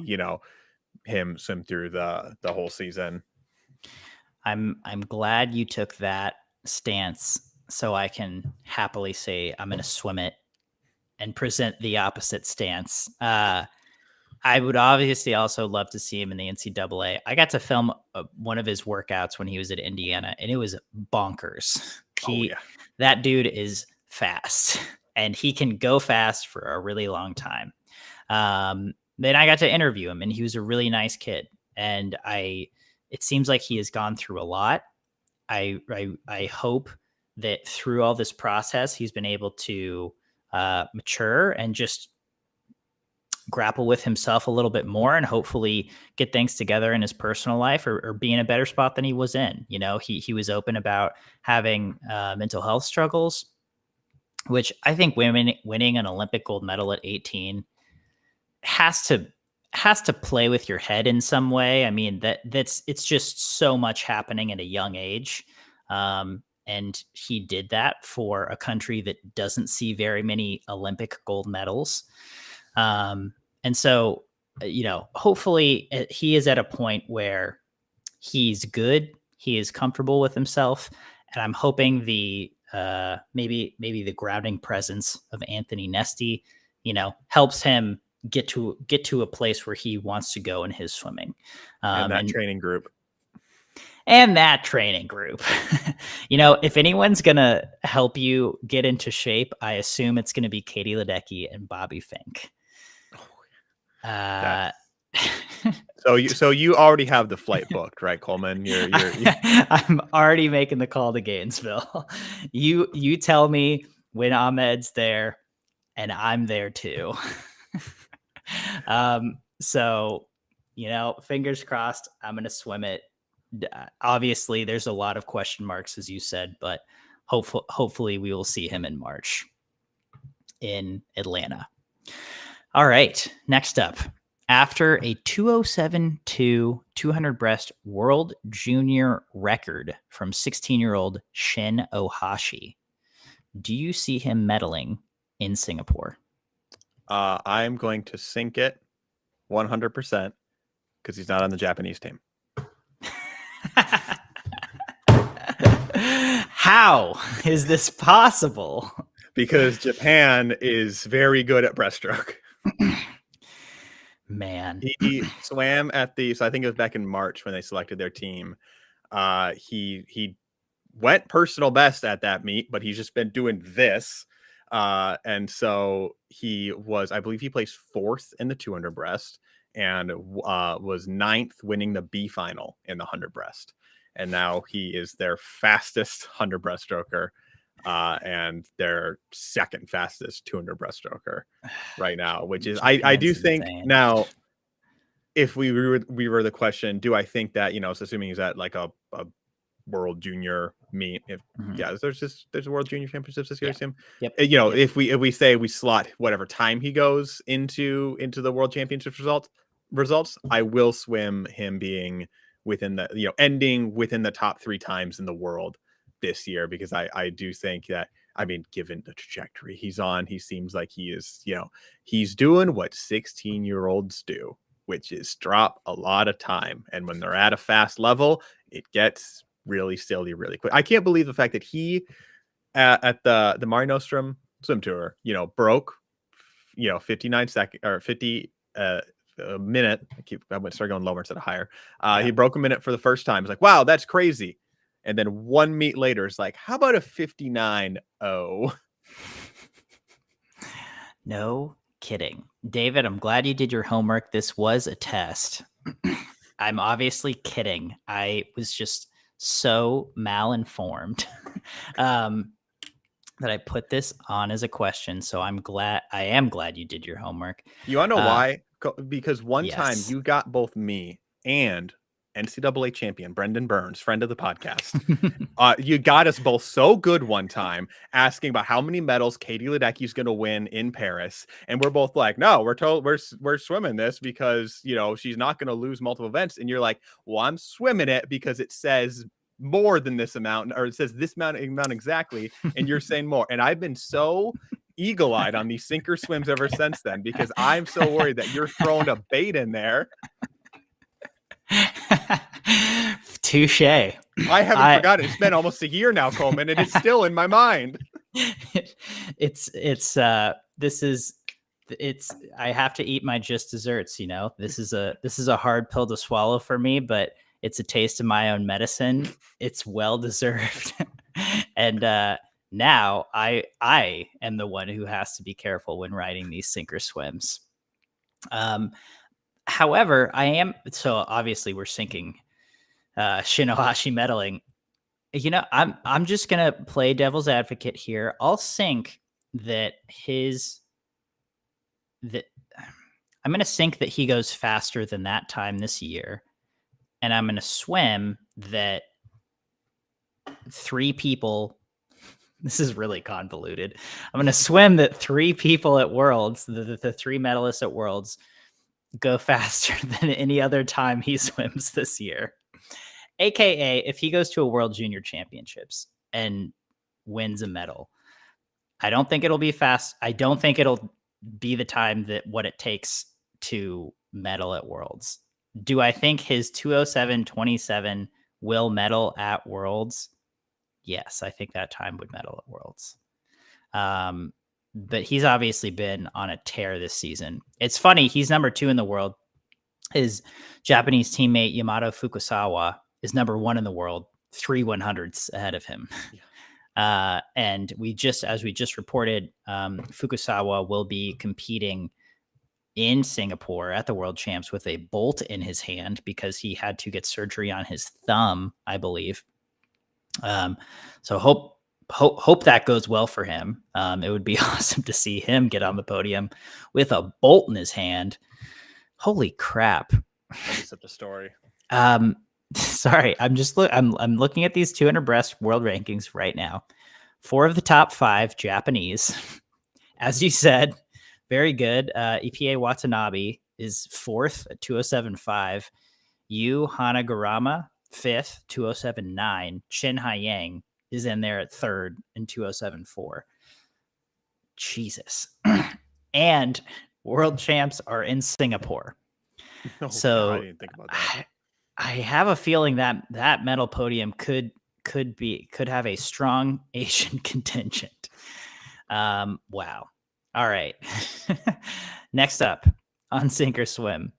him swim through the whole season. I'm glad you took that stance so I can happily say I'm going to swim it and present the opposite stance. I would obviously also love to see him in the NCAA. I got to film one of his workouts when he was at Indiana, and it was bonkers. That dude is fast, and he can go fast for a really long time. Then I got to interview him, and he was a really nice kid. And it seems like he has gone through a lot. I hope that through all this process, he's been able to mature and just grapple with himself a little bit more and hopefully get things together in his personal life or be in a better spot than he was in. He was open about having mental health struggles, which I think winning an Olympic gold medal at 18 has to play with your head in some way. I mean, it's just so much happening at a young age. And he did that for a country that doesn't see very many Olympic gold medals. And so, hopefully he is at a point where he's good. He is comfortable with himself. And I'm hoping the maybe the grounding presence of Anthony Nesty, helps him get to a place where he wants to go in his swimming. And that training group. And that training group. If anyone's going to help you get into shape, I assume it's going to be Katie Ledecky and Bobby Fink. So you already have the flight booked, right, Coleman? I'm already making the call to Gainesville. You tell me when Ahmed's there, and I'm there too. So, fingers crossed, I'm going to swim it. Obviously, there's a lot of question marks, as you said, but hopefully we will see him in March in Atlanta. All right, next up. After a 2:07.2 200 breast world junior record from 16-year-old Shin Ohashi, do you see him medaling in Singapore? I'm going to sink it 100% because he's not on the Japanese team. How is this possible? Because Japan is very good at breaststroke. Man, he swam at so I think it was back in March when they selected their team. He went personal best at that meet, but he's just been doing this. And so I believe he placed 4th in the 200 breast and was 9th winning the B final in the 100 breast. And now he is their fastest 100 breaststroker and their second fastest 200 breaststroker right now, which is, I do think insane. Now, if we were the question, do I think that, assuming he's at like a world junior meet, there's a world junior championships this year. Yep. If we say we slot whatever time he goes into the world championships results, I will swim him being within the ending within the top 3 times in the world this year, because I do think that, given the trajectory he's on, he seems like he is, he's doing what 16-year-olds do, which is drop a lot of time, and when they're at a fast level, it gets really silly really quick. I can't believe the fact that he at the Mare Nostrum swim tour, broke 59 seconds or 50 a minute. I went start going lower instead of higher. He broke a minute for the first time. It's like, wow, that's crazy. And then one meet later, it's like, how about a 59.0? No kidding. David, I'm glad you did your homework. This was a test. I'm obviously kidding. I was just so malinformed that I put this on as a question. So I am glad you did your homework. You want to know why? Because one time you got both me and NCAA champion Brendan Burns, friend of the podcast. You got us both so good one time, asking about how many medals Katie Ledecky is going to win in Paris, and we're both like, "No, we're swimming this because she's not going to lose multiple events." And you're like, "Well, I'm swimming it because it says more than this amount, or it says this amount exactly," and you're saying more. And I've been so eagle-eyed on these sinker swims ever since then, because I'm so worried that you're throwing a bait in there. Touche. I haven't forgotten. It's been almost a year now, Coleman, and it's still in my mind. I have to eat my just desserts, This is a hard pill to swallow for me, but it's a taste of my own medicine. It's well deserved. And now I am the one who has to be careful when riding these sinker swims. However, so obviously we're sinking Shin Ohashi medaling. I'm just gonna play devil's advocate here. I'll sink that I'm gonna sink that he goes faster than that time this year, and I'm gonna swim that 3 people. This is really convoluted. I'm gonna swim that 3 people at Worlds, the 3 medalists at Worlds, go faster than any other time he swims this year. AKA, if he goes to a World Junior Championships and wins a medal, I don't think it'll be fast. I don't think it'll be the time that what it takes to medal at Worlds. Do I think his 2:07.27 will medal at Worlds? Yes, I think that time would medal at Worlds. but he's obviously been on a tear this season. It's funny. He's number 2 in the world. His Japanese teammate Yamato Fukusawa is number 1 in the world, 3 100ths ahead of him. Yeah. And as we just reported, Fukusawa will be competing in Singapore at the World Champs with a bolt in his hand because he had to get surgery on his thumb, I believe. So hope that goes well for him. It would be awesome to see him get on the podium with a bolt in his hand. Holy crap. That's such a story. Sorry, I'm looking at these 200 breast world rankings right now. 4 of the top 5 Japanese. As you said, very good. Ippei Watanabe is 4th at 207.5. Yu Hanagarama, 5th, 207.9. Shin Haiyang is in there at 3rd in 207.4. Jesus. And world champs are in Singapore. So I didn't think about that. I have a feeling that medal podium could have a strong Asian contingent. Wow. All right. Next up on Sink or Swim.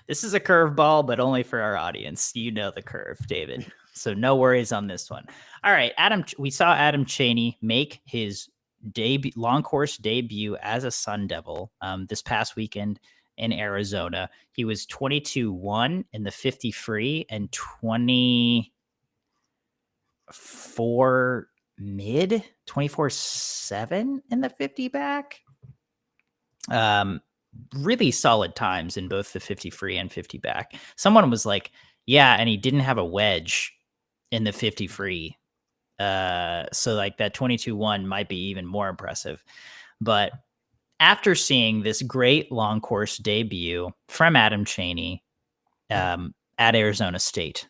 This is a curveball, but only for our audience. You know the curve, David. So no worries on this one. All right, we saw Adam Chaney make his long course debut as a Sun Devil this past weekend in Arizona. He was 22-1 in the 50 free and 24 mid, 24-7 in the 50 back. Really solid times in both the 50 free and 50 back. Someone was like, yeah, and he didn't have a wedge in the 50 free. So like that 22-1 might be even more impressive. But after seeing this great long course debut from Adam Chaney at Arizona State,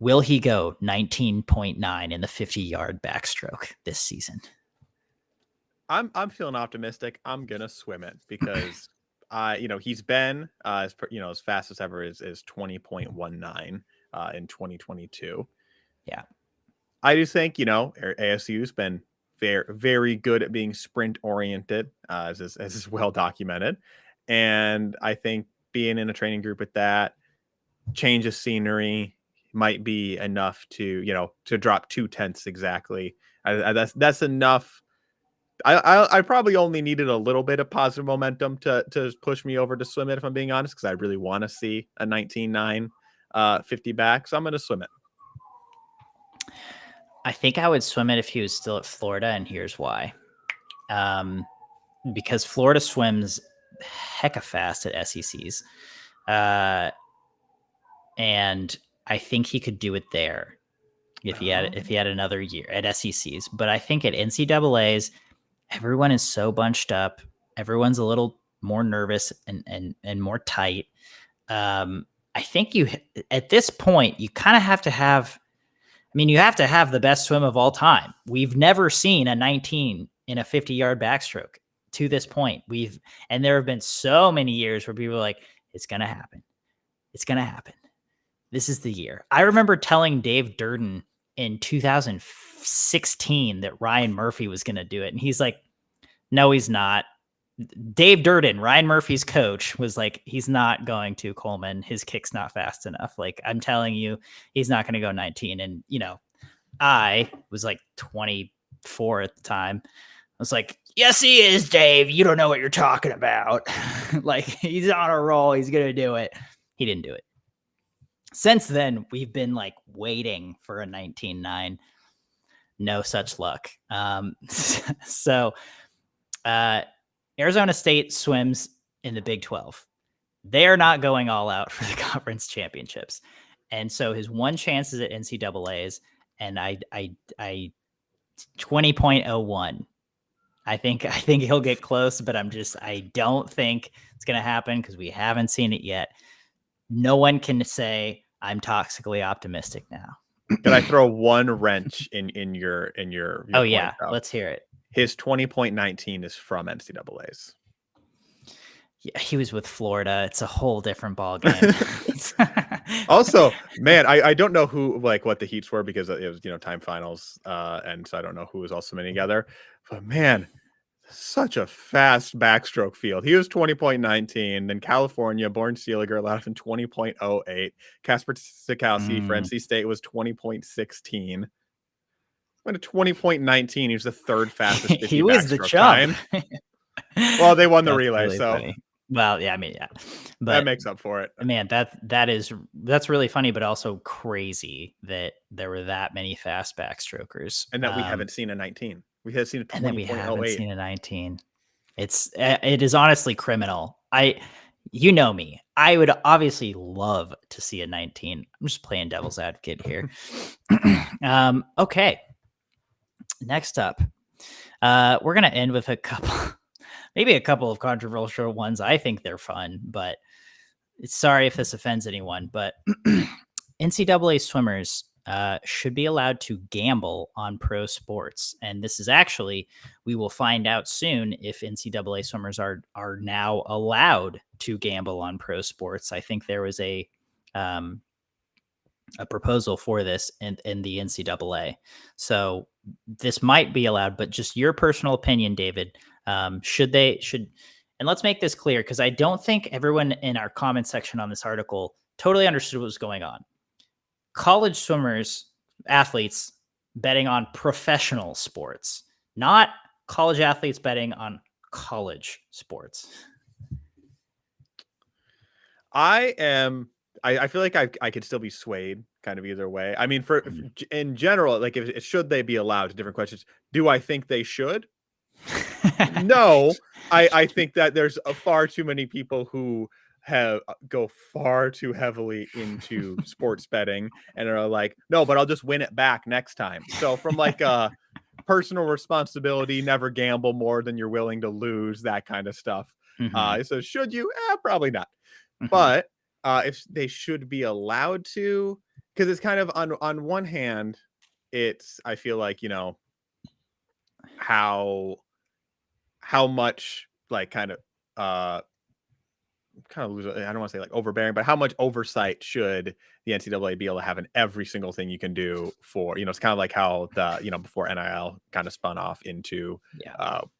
will he go 19.9 in the 50-yard backstroke this season? I'm feeling optimistic. I'm gonna swim it because he's been as fast as ever is 20.19 in 2022. Yeah. I do think, ASU's been very, very good at being sprint oriented, as is well documented. And I think being in a training group with that change of scenery might be enough to drop 0.2 exactly. That's enough. I probably only needed a little bit of positive momentum to push me over to swim it, if I'm being honest, because I really want to see a 19.9 50 back. So I'm going to swim it. I think I would swim it if he was still at Florida, and here's why. Because Florida swims hecka fast at SECs. And I think he could do it there if he had another year at SECs. But I think at NCAAs, everyone is so bunched up. Everyone's a little more nervous and more tight. I think at this point, you kind of have to have, you have to have the best swim of all time. We've never seen a 19 in a 50-yard backstroke to this point. And there have been so many years where people are like, it's going to happen. It's going to happen. This is the year. I remember telling Dave Durden in 2016 that Ryan Murphy was going to do it. And he's like, no, he's not. Dave Durden, Ryan Murphy's coach, was like, he's not going to, Coleman. His kick's not fast enough. Like, I'm telling you, he's not going to go 19. And, I was like 24 at the time. I was like, yes, he is, Dave. You don't know what you're talking about. Like, he's on a roll. He's going to do it. He didn't do it. Since then, we've been like waiting for a 19.9. No such luck. So Arizona State swims in the Big 12. They're not going all out for the conference championships. And so his one chance is at NCAAs, and I 20.01. I think he'll get close, but I don't think it's going to happen because we haven't seen it yet. No one can say I'm toxically optimistic now. Can I throw one wrench in your oh yeah, let's hear it. His 20.19 is from NCAAs. Yeah, he was with Florida. It's a whole different ball game. Also, man, I don't know who, like, what the heats were because it was, time finals. And so I don't know who was also swimming together. But man, such a fast backstroke field. He was 20.19. Then California, Born Seeliger allowed in 20.08. Casper Sikowski for NC State was 20.16. Went to 20.19. He was the third fastest 50 he was the backstroke chump. time. Well, they won the That's relay, really so funny. Well, yeah, I mean, yeah, but that makes up for it. man, that's really funny, but also crazy that there were that many fast backstrokers, And that we haven't seen a 19. We have seen a 20.08. and that we haven't seen a 19. It is honestly criminal. You know me. I would obviously love to see a 19. I'm just playing devil's advocate here. Okay. Next up, we're gonna end with maybe a couple of controversial ones. I think they're fun, but sorry if this offends anyone. But NCAA swimmers should be allowed to gamble on pro sports, and this is actually, we will find out soon if NCAA swimmers are now allowed to gamble on pro sports. I think there was a proposal for this in the NCAA, so this might be allowed. But just your personal opinion, David, should, and let's make this clear, because I don't think everyone in our comment section on this article totally understood what was going on. College swimmers, athletes betting on professional sports, not college athletes betting on college sports. I feel like I could still be swayed kind of either way. I mean, in general, like, should they be allowed, to different questions. Do I think they should? No, I think that there's far too many people who go far too heavily into sports betting and are like, no, but I'll just win it back next time. So from like a personal responsibility, never gamble more than you're willing to lose, that kind of stuff. So should you? Probably not. But if they should be allowed to, because it's kind of on one hand, I feel like, how much, like, kind of lose, I don't want to say like overbearing, but how much oversight should the NCAA be able to have in every single thing you can do for, it's kind of like how the, before NIL kind of spun off into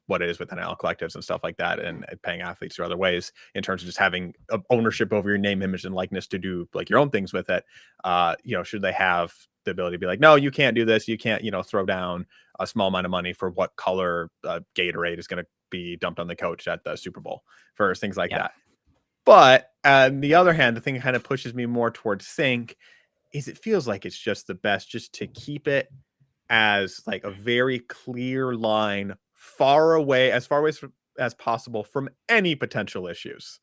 what it is with NIL collectives and stuff like that, and paying athletes through other ways in terms of just having ownership over your name, image, and likeness to do like your own things with it. Should they have the ability to be like, no, you can't do this. You can't, throw down a small amount of money for what color Gatorade is going to be dumped on the coach at the Super Bowl for things like that. But on the other hand, the thing that kind of pushes me more towards sink is it feels like it's just the best just to keep it as like a very clear line, far away as possible from any potential issues,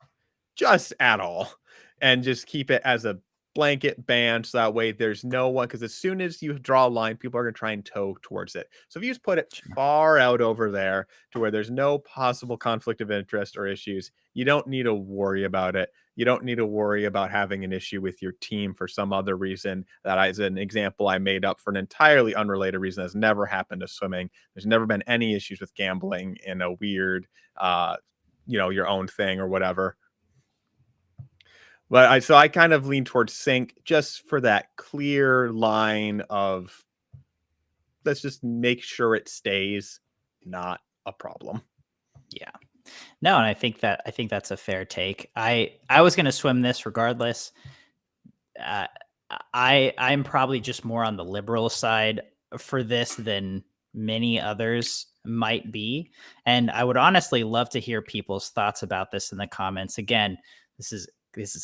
just at all, and just keep it as a blanket ban, so that way there's no one, because as soon as you draw a line, people are going to try and tow towards it. So if you just put it far out over there to where there's no possible conflict of interest or issues, you don't need to worry about it. You don't need to worry about having an issue with your team for some other reason. That is an example I made up for an entirely unrelated reason that's never happened to swimming. There's never been any issues with gambling in a weird, your own thing or whatever. But I kind of lean towards sink just for that clear line of, let's just make sure it stays not a problem. Yeah. No, and I think that's a fair take. I was going to swim this regardless. I'm probably just more on the liberal side for this than many others might be. And I would honestly love to hear people's thoughts about this in the comments. Again, this is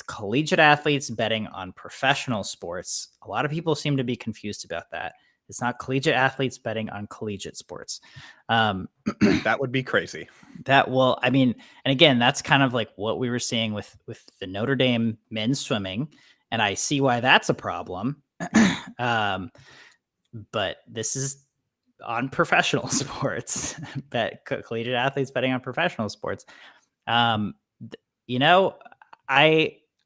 collegiate athletes betting on professional sports. A lot of people seem to be confused about that. It's not collegiate athletes betting on collegiate sports. That would be crazy. And again, that's kind of like what we were seeing with the Notre Dame men's swimming. And I see why that's a problem. But this is on professional sports, collegiate athletes betting on professional sports. I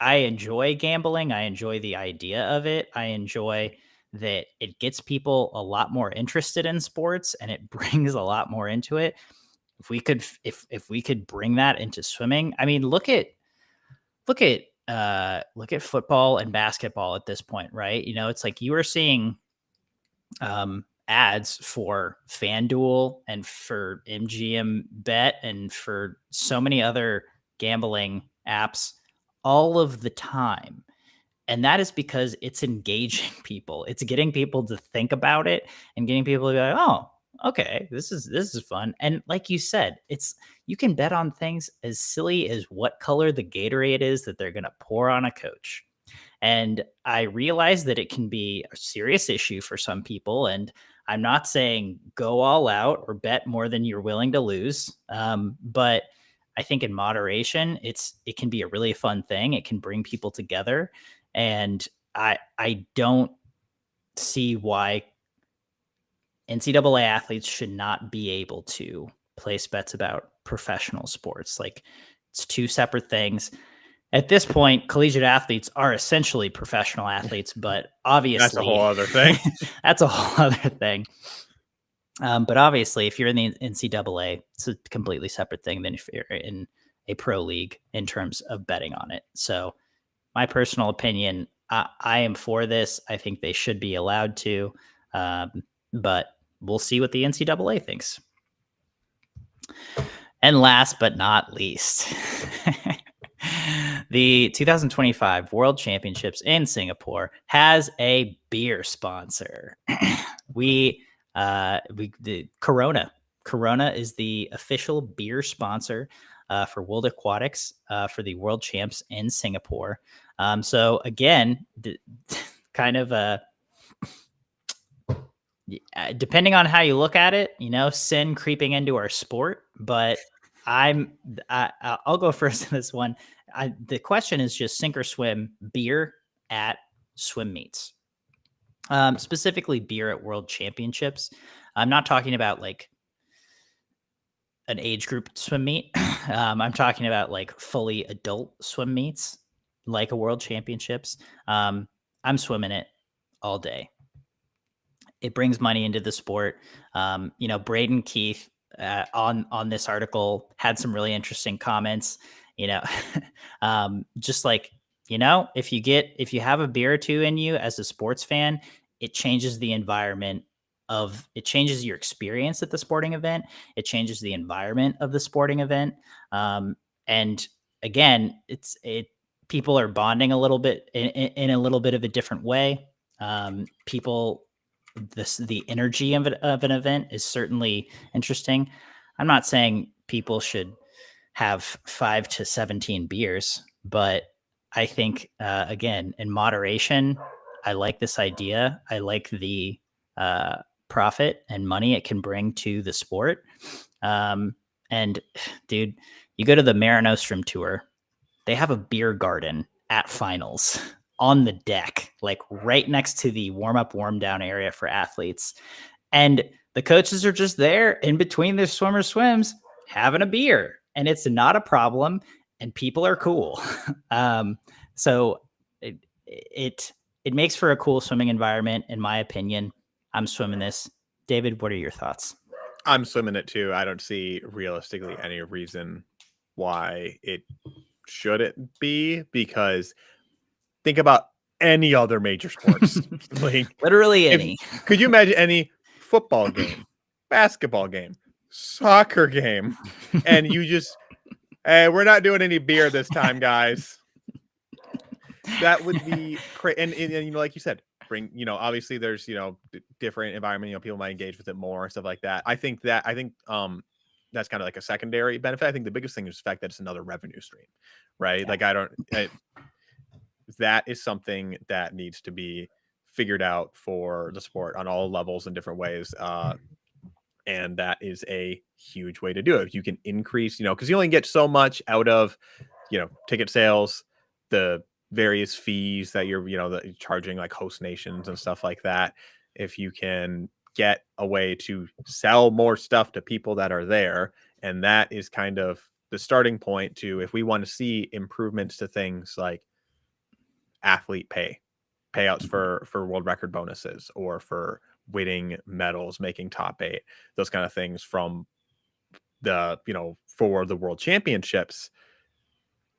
enjoy gambling. I enjoy the idea of it. I enjoy that it gets people a lot more interested in sports and it brings a lot more into it. If we could bring that into swimming, I mean, look at look at football and basketball at this point, right? It's like you are seeing ads for FanDuel and for MGM Bet and for so many other gambling apps all of the time. And that is because it's engaging people. It's getting people to think about it and getting people to be like, oh, okay, this is fun. And like you said, you can bet on things as silly as what color the Gatorade is that they're gonna pour on a coach. And I realize that it can be a serious issue for some people. And I'm not saying go all out or bet more than you're willing to lose. But I think in moderation, it can be a really fun thing. It can bring people together. And I don't see why NCAA athletes should not be able to place bets about professional sports. Like, it's two separate things. At this point, collegiate athletes are essentially professional athletes, but obviously that's a whole other thing. That's a whole other thing. But obviously, if you're in the NCAA, it's a completely separate thing than if you're in a pro league in terms of betting on it. So my personal opinion, I am for this. I think they should be allowed to, but we'll see what the NCAA thinks. And last but not least, the 2025 World Championships in Singapore has a beer sponsor. The Corona is the official beer sponsor for World Aquatics for the World Champs in Singapore. So again, kind of depending on how you look at it, sin creeping into our sport. But I'll go first in this one. The question is just sink or swim beer at swim meets, specifically beer at World Championships. I'm not talking about like an age group swim meet. I'm talking about like fully adult swim meets, like a World Championships. I'm swimming it all day. It brings money into the sport. Braden Keith on this article had some really interesting comments. Just like, if you have a beer or two in you as a sports fan, it changes the environment it changes your experience at the sporting event. It changes the environment of the sporting event. And again, people are bonding a little bit in a little bit of a different way. The energy of an event is certainly interesting. I'm not saying people should have 5 to 17 beers, but I think, again, in moderation, I like this idea. I like the profit and money it can bring to the sport. And dude, you go to the Mare Nostrum tour, they have a beer garden at finals on the deck, like right next to the warm-up, warm-down area for athletes. And the coaches are just there in between their swims having a beer. And it's not a problem. And people are cool. So it makes for a cool swimming environment, in my opinion. I'm swimming this. David, what are your thoughts? I'm swimming it too. I don't see realistically any reason why it shouldn't be, because think about any other major sports. Like, literally any. Could you imagine any football game, basketball game, soccer game, and you just, hey, we're not doing any beer this time, guys. That would be crazy. And like you said, obviously there's, different environment, people might engage with it more and stuff like that. I think that's kind of like a secondary benefit. I think the biggest thing is the fact that it's another revenue stream, right? Yeah. Like that is something that needs to be figured out for the sport on all levels in different ways. And that is a huge way to do it. You can increase, because you only get so much out of, ticket sales, the various fees that you're charging, like host nations and stuff like that. If you can get a way to sell more stuff to people that are there, and that is kind of the starting point to, if we want to see improvements to things like athlete payouts for world record bonuses, or for winning medals, making top 8, those kind of things from the, for the World Championships,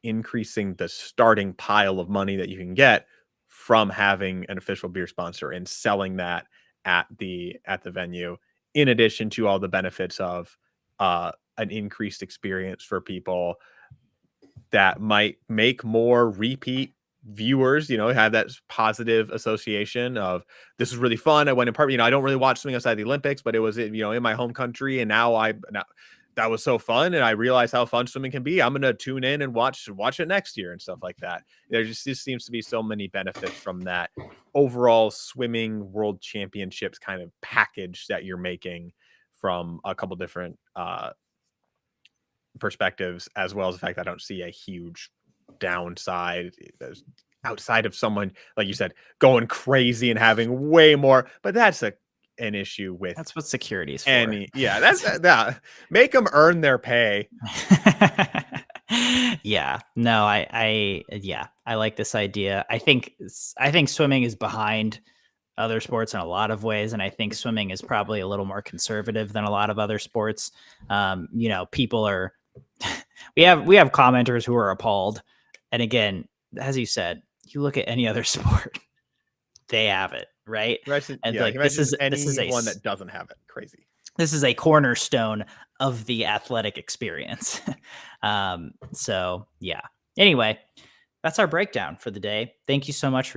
increasing the starting pile of money that you can get from having an official beer sponsor and selling that at the venue, in addition to all the benefits of an increased experience for people that might make more repeat viewers, have that positive association of, this is really fun. I went in part, I don't really watch swimming outside the Olympics, but it was, in my home country. And now that was so fun. And I realized how fun swimming can be. I'm going to tune in and watch it next year and stuff like that. There just seems to be so many benefits from that overall swimming world championships kind of package that you're making from a couple different, perspectives, as well as the fact that I don't see a huge downside outside of someone, like you said, going crazy and having way more. But that's an issue with, that's what security's for. Yeah, that's that. Make them earn their pay. Yeah, no, I like this idea. I think swimming is behind other sports in a lot of ways, and I think swimming is probably a little more conservative than a lot of other sports. People are we have commenters who are appalled, and again, as you said, you look at any other sport, they have it, right? And this is one that doesn't have it. Crazy. This is a cornerstone of the athletic experience. So yeah. Anyway, that's our breakdown for the day. Thank you so much for